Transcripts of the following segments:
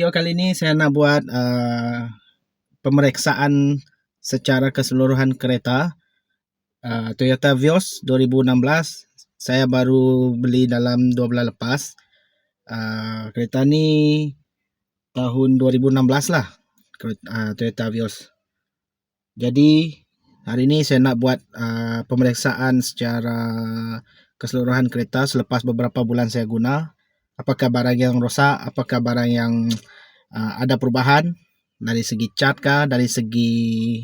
Video kali ini saya nak buat pemeriksaan secara keseluruhan kereta Toyota Vios 2016. Saya baru beli dalam 2 bulan lepas. Kereta ni tahun 2016 lah, Toyota Vios. Jadi hari ini saya nak buat pemeriksaan secara keseluruhan kereta selepas beberapa bulan saya guna. Apakah barang yang rosak, apakah barang yang ada perubahan dari segi cat kah, dari segi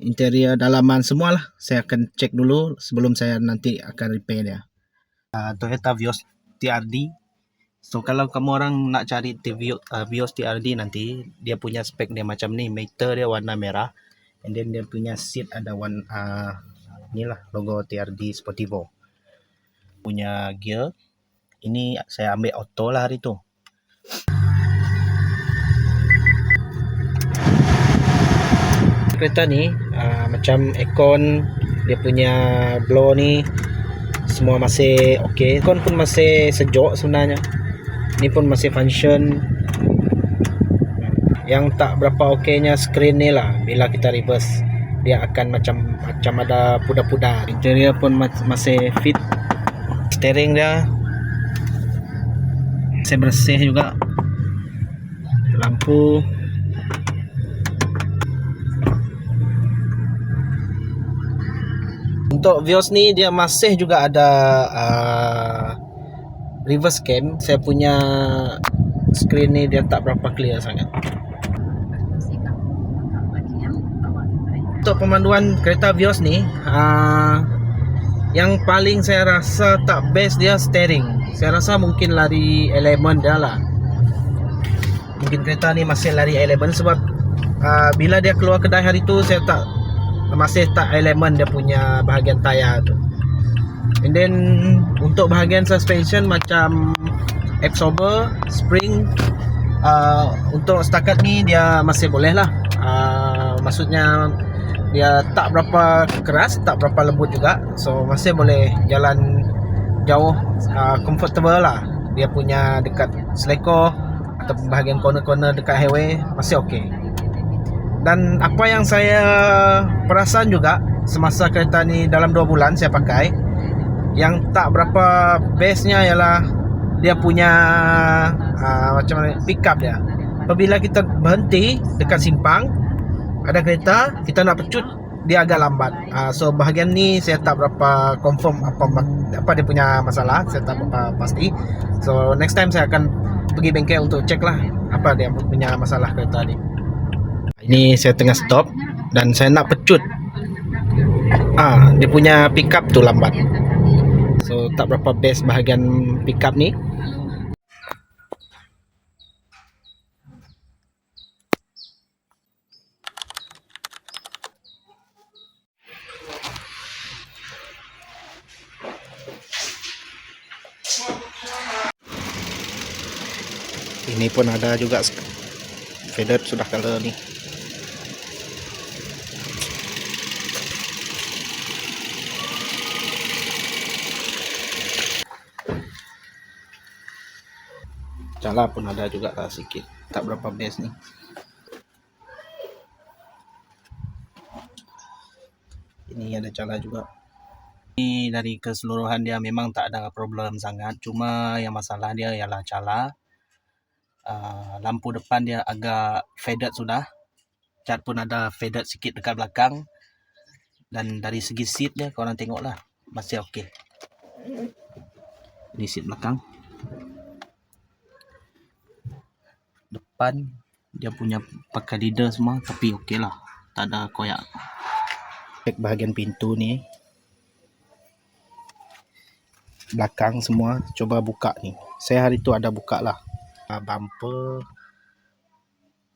interior, dalaman, semualah. Saya akan cek dulu sebelum saya nanti akan repair dia. Toyota Vios TRD. So kalau kamu orang nak cari Vios TRD nanti, dia punya spek dia macam ni. Meter dia warna merah, and then dia punya seat ada inilah logo TRD Sportivo. Punya gear ini saya ambil auto lah hari tu. Kereta ni macam aircon, dia punya blow ni semua masih okey. Aircon pun masih sejuk sebenarnya. Ni pun masih function. Yang tak berapa okeynya screen ni lah, bila kita reverse dia akan macam ada pudar-pudar. Interior pun masih fit. Steering dia masih bersih juga. Lampu untuk Vios ni dia masih juga ada reverse cam. Saya punya screen ni dia tak berapa clear sangat. Untuk pemanduan kereta Vios ni yang paling saya rasa tak best dia steering. Saya rasa mungkin lari element dia lah. Mungkin kereta ni masih lari element sebab bila dia keluar kedai hari tu saya masih tak element dia punya bahagian tayar tu. And then untuk bahagian suspension macam absorber, spring, untuk setakat ni dia masih boleh lah. Maksudnya dia tak berapa keras, tak berapa lembut juga. So masih boleh jalan jauh, comfortable lah. Dia punya dekat seleko atau bahagian corner-corner dekat highway masih okey. Dan apa yang saya perasan juga semasa kereta ni dalam 2 bulan saya pakai, yang tak berapa bestnya ialah dia punya macam mana pick up dia. Apabila kita berhenti dekat simpang, ada kereta, kita nak pecut, dia agak lambat. So bahagian ni saya tak berapa confirm apa dia punya masalah. Saya tak berapa pasti. So next time saya akan pergi bengkel untuk cek lah apa dia punya masalah kereta ni. Ini saya tengah stop dan saya nak pecut. Dia punya pickup tu lambat. So tak berapa best bahagian pickup ni. Ini pun ada juga faded sudah color ni. Cala pun ada juga lah sikit, tak berapa best ni. Ini ada cala juga. Ini dari keseluruhan dia memang tak ada problem sangat. Cuma yang masalah dia ialah cala. Lampu depan dia agak faded sudah. Cat pun ada faded sikit dekat belakang. Dan dari segi seat dia, korang tengok lah, masih okey. Ini seat belakang. Depan dia punya pakai leader semua, tapi okey lah, tak ada koyak. Cek bahagian pintu ni, belakang semua, coba buka ni. Saya hari tu ada buka lah.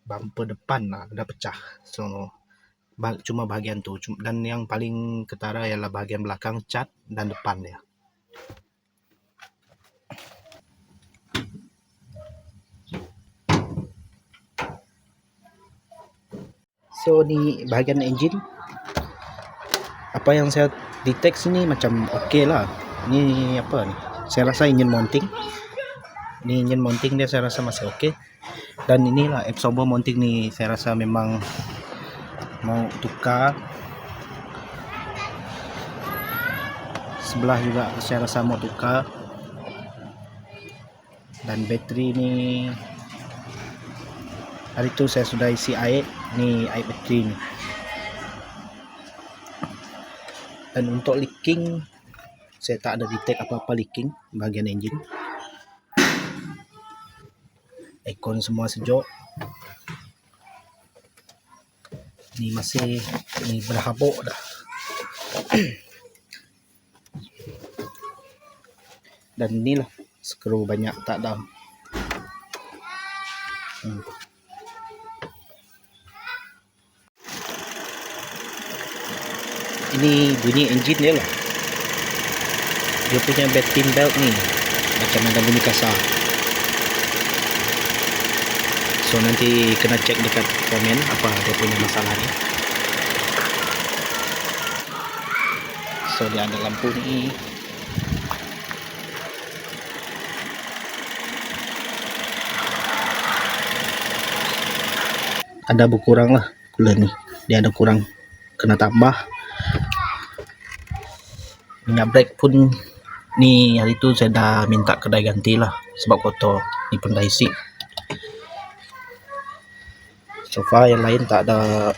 Bumper depan lah dah pecah. So cuma bahagian tu. Dan yang paling ketara ialah bahagian belakang, cat, dan depan dia. So ni bahagian engine. Apa yang saya detect sini macam okey lah. Ni apa ni? Saya rasa engine mounting. Ini engine mounting dia saya rasa masih oke. Dan inilah absorber mounting nih, saya rasa memang mau tukar. Sebelah juga saya rasa mau tukar. Dan bateri ini hari itu saya sudah isi air, nih air bateri nih. Dan untuk leaking saya tak ada detect apa-apa leaking bagian engine. Aircon semua sejuk. Ini masih berhabuk dah. Dan inilah skru banyak tak dalam. Ini bunyi engine dia lah. Dia punya batting belt nih macam ada bunyi kasar. So nanti kena cek dekat komen apa dia punya masalah ni. So dia ada lampu ni. Ada berkurang lah coolant ni. Dia ada kurang, kena tambah. Minyak brake pun ni hari tu saya dah minta kedai ganti lah sebab kotor. Ni pun dah isi. Sofa yang lain tak ada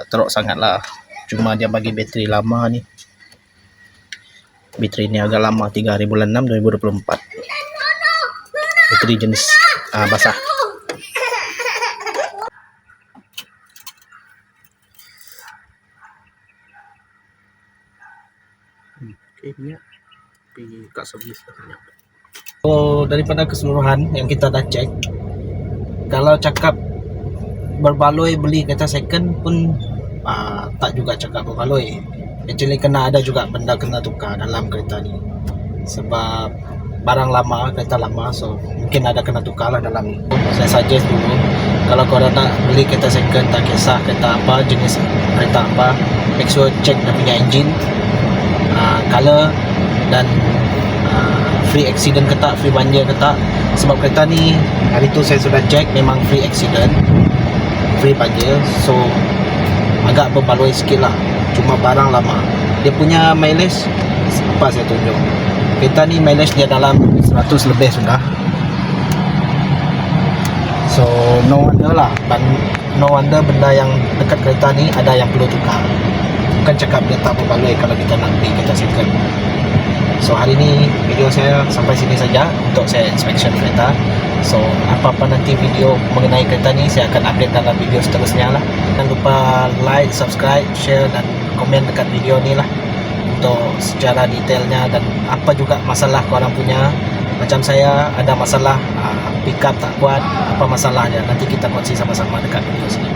teruk sangat lah. Cuma dia bagi bateri lama ni. Bateri ni agak lama, 3 bulan 6 2024. Bateri jenis basah. Okay, minyak pergi kat servis minyak. So daripada keseluruhan yang kita dah cek, kalau cakap berbaloi beli kereta second pun tak juga cakap berbaloi. Actually kena ada juga benda kena tukar dalam kereta ni. Sebab barang lama, kereta lama, so mungkin ada kena tukar lah dalam ni. Saya suggest dulu, kalau korang nak beli kereta second, tak kisah kereta apa, jenis kereta apa, make sure check dia punya engine, color dan free accident ke tak, free banjir ke tak. Sebab kereta ni hari tu saya sudah check memang free accident, free banjir, so agak berbaloi sikit lah. Cuma barang lama. Dia punya mileage apa saya tunjuk, kereta ni mileage dia dalam 100 lebih sudah. So no wonder lah, no wonder benda yang dekat kereta ni ada yang perlu tukar. Bukan cakap dia tak berbaloi kalau kita nak beli kereta second. So hari ni video saya sampai sini saja untuk saya inspection kereta. So apa-apa nanti video mengenai kereta ni saya akan update dalam video seterusnya lah. Jangan lupa like, subscribe, share dan komen dekat video ni lah untuk secara detailnya dan apa juga masalah korang punya. Macam saya ada masalah pick up tak kuat, apa masalahnya, nanti kita kongsi sama-sama dekat video sini.